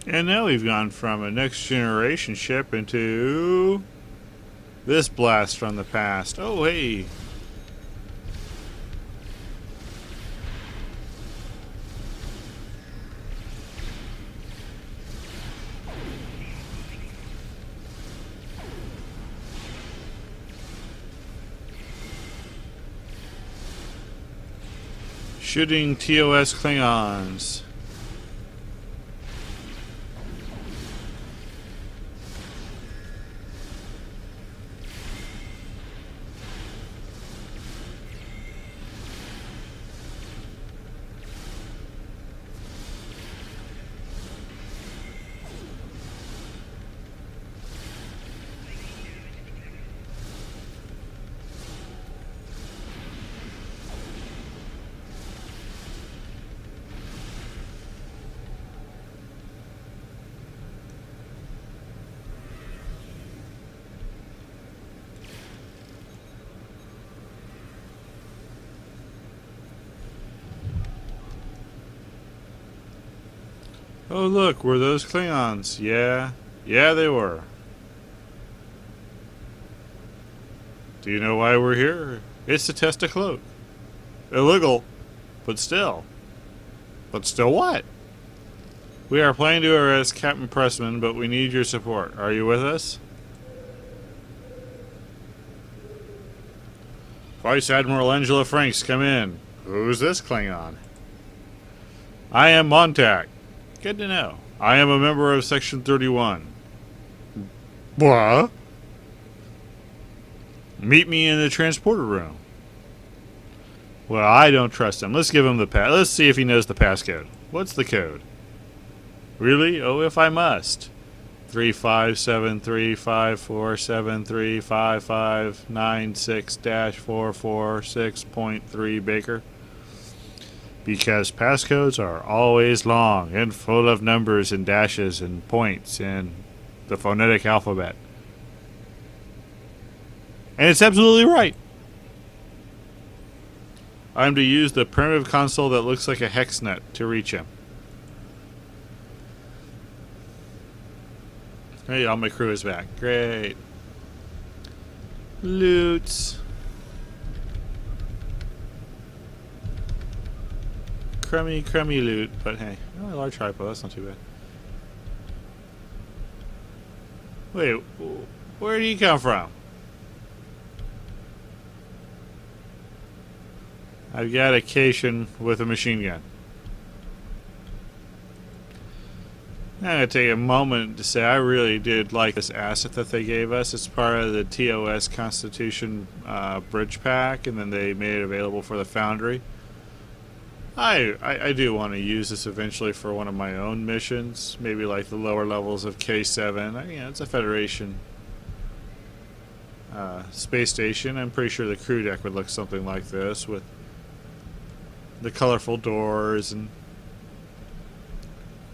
And now we've gone from a next generation ship into this blast from the past. Oh, hey. Shooting TOS Klingons. Oh, look, were those Klingons? Yeah. Yeah, they were. Do you know why we're here? It's to test a cloak. Illegal, but still. But still what? We are planning to arrest Captain Pressman, but we need your support. Are you with us? Vice Admiral Angela Franks, come in. Who's this Klingon? I am Montauk. Good to know. I am a member of Section 31. What? Meet me in the transporter room. Well, I don't trust him. Let's give him the pass. Let's see if he knows the passcode. What's the code? Really? Oh, if I must. 357354735596-446.3 Baker. Because passcodes are always long and full of numbers and dashes and points and the phonetic alphabet. And it's absolutely right. I'm to use the primitive console that looks like a hex nut to reach him. Hey, all my crew is back. Great. Loots. Crummy loot, but hey, a large hypo, that's not too bad. Wait, where did he come from? I've got a Cation with a machine gun. I'm going to take a moment to say I really did like this asset that they gave us. It's part of the TOS Constitution bridge pack, and then they made it available for the Foundry. I do want to use this eventually for one of my own missions, maybe like the lower levels of K7. It's a Federation space station. I'm pretty sure the crew deck would look something like this with the colorful doors and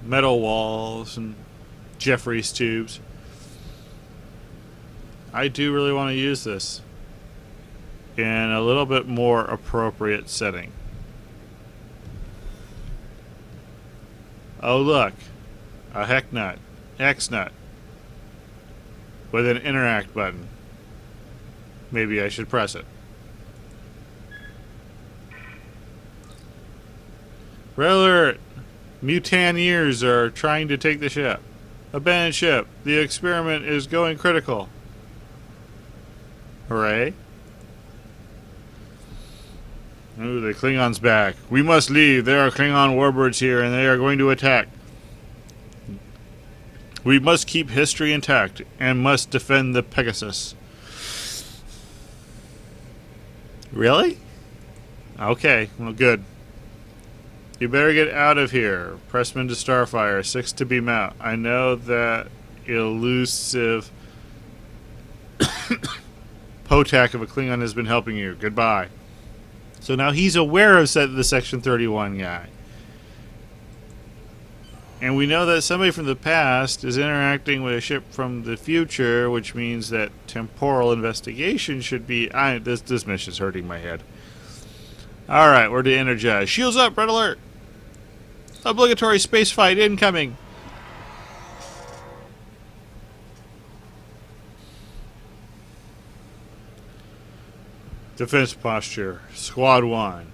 metal walls and Jeffries tubes. I do really want to use this in a little bit more appropriate setting. Oh look, a heck nut, X nut, with an interact button. Maybe I should press it. Red alert! Mutaneers are trying to take the ship. Abandoned ship. The experiment is going critical. Hooray. Ooh, the Klingon's back. We must leave. There are Klingon warbirds here, and they are going to attack. We must keep history intact, and must defend the Pegasus. Really? Okay, well, good. You better get out of here. Pressman to Starfire. 6 to beam out. I know that elusive Potak of a Klingon has been helping you. Goodbye. So now he's aware of the Section 31 guy. And we know that somebody from the past is interacting with a ship from the future, which means that temporal investigation should be... This mission's hurting my head. Alright, we're to energize. Shields up, red alert! Obligatory space fight incoming! Defense posture. Squad 1.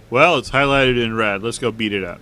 Well, it's highlighted in red. Let's go beat it up.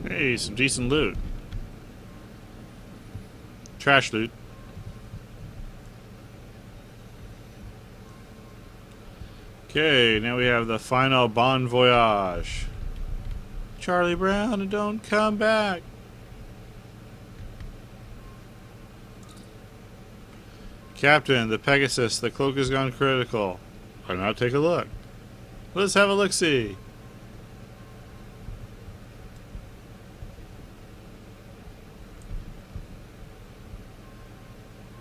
Hey, some decent loot. Trash loot. Okay, now we have the final bon voyage. Charlie Brown, and don't come back. Captain, the Pegasus, the cloak has gone critical. Why not take a look? Let's have a look-see.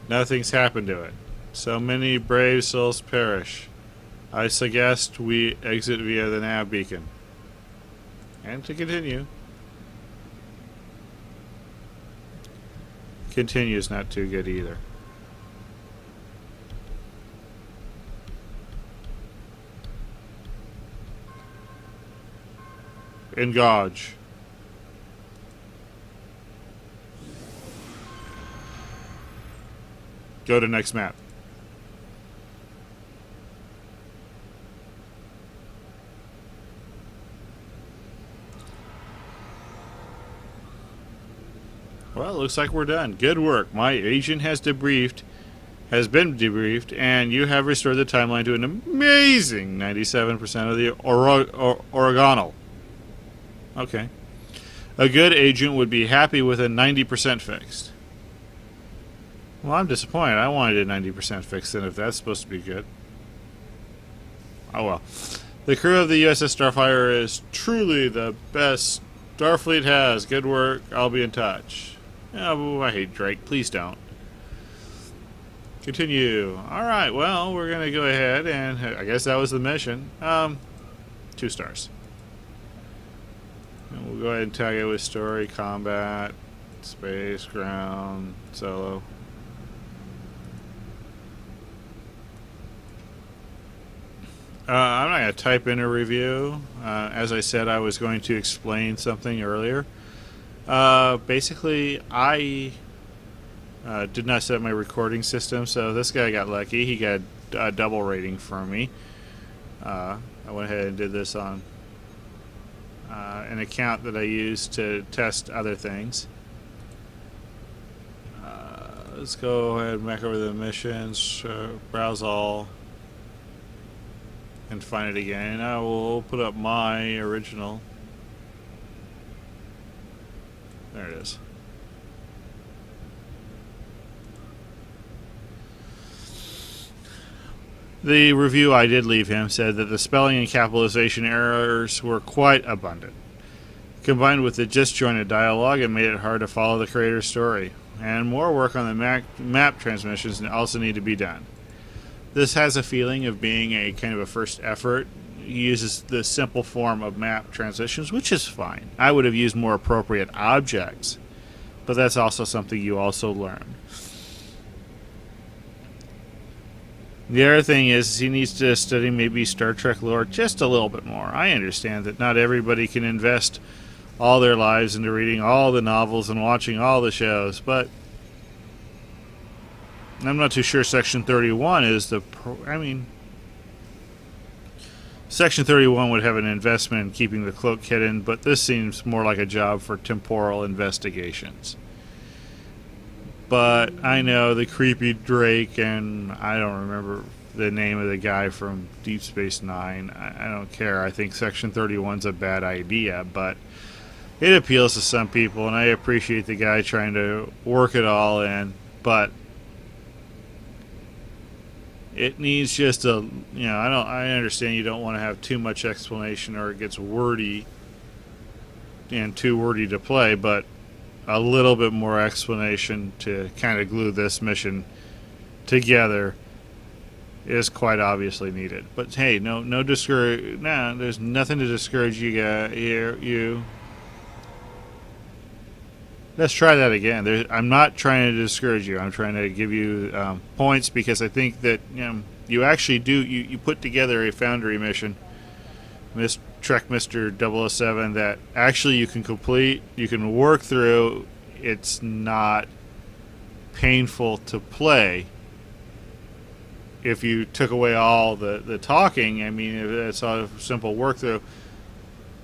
Nothing's happened to it. So many brave souls perish. I suggest we exit via the nav beacon. And to continue. Continue's not too good either. Engage. Go to next map. Well, it looks like we're done. Good work. My agent has been debriefed, and you have restored the timeline to an amazing 97% of the orthogonal. Okay. A good agent would be happy with a 90% fixed. Well, I'm disappointed. I wanted a 90% fixed, and if that's supposed to be good. Oh well. The crew of the USS Starfire is truly the best Starfleet has. Good work. I'll be in touch. Oh, I hate Drake. Please don't. Continue. Alright, well, we're going to go ahead, and I guess that was the mission. 2 stars. And we'll go ahead and tag it with story, combat, space, ground, solo. I'm not going to type in a review. As I said, I was going to explain something earlier. Basically, I did not set up my recording system, so this guy got lucky. He got a double rating for me. I went ahead and did this on an account that I used to test other things. Let's go ahead and back over the missions, browse all, and find it again. I will put up my original. There it is. The review I did leave him said that the spelling and capitalization errors were quite abundant. Combined with the disjointed dialogue, it made it hard to follow the creator's story. And more work on the map transmissions also need to be done. This has a feeling of being a kind of a first effort. It uses the simple form of map transitions, which is fine. I would have used more appropriate objects, but that's also something you also learn. The other thing is he needs to study maybe Star Trek lore just a little bit more. I understand that not everybody can invest all their lives into reading all the novels and watching all the shows, but I'm not too sure Section 31 is Section 31 would have an investment in keeping the cloak hidden, but this seems more like a job for temporal investigations. But I know the creepy Drake, and I don't remember the name of the guy from Deep Space Nine. I don't care. I think Section 31's a bad idea, but it appeals to some people, and I appreciate the guy trying to work it all in, but It needs just a, I understand you don't want to have too much explanation or it gets wordy and too wordy to play, but a little bit more explanation to kind of glue this mission together is quite obviously needed. But hey, no discourage. Nah, there's nothing to discourage you guys here. Let's try that again. I'm not trying to discourage you. I'm trying to give you points because I think that you actually do. You put together a Foundry mission, Trek Mr. 007, that actually you can complete. You can work through. It's not painful to play. If you took away all the talking, I mean, if it's a simple work through.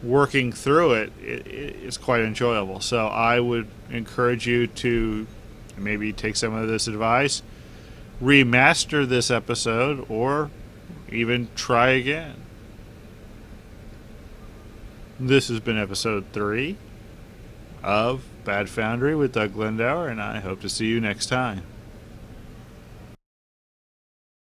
Working through it is quite enjoyable. So I would encourage you to maybe take some of this advice, remaster this episode, or even try again. This has been episode 3 of Bad Foundry with Doug Glendower, and I hope to see you next time.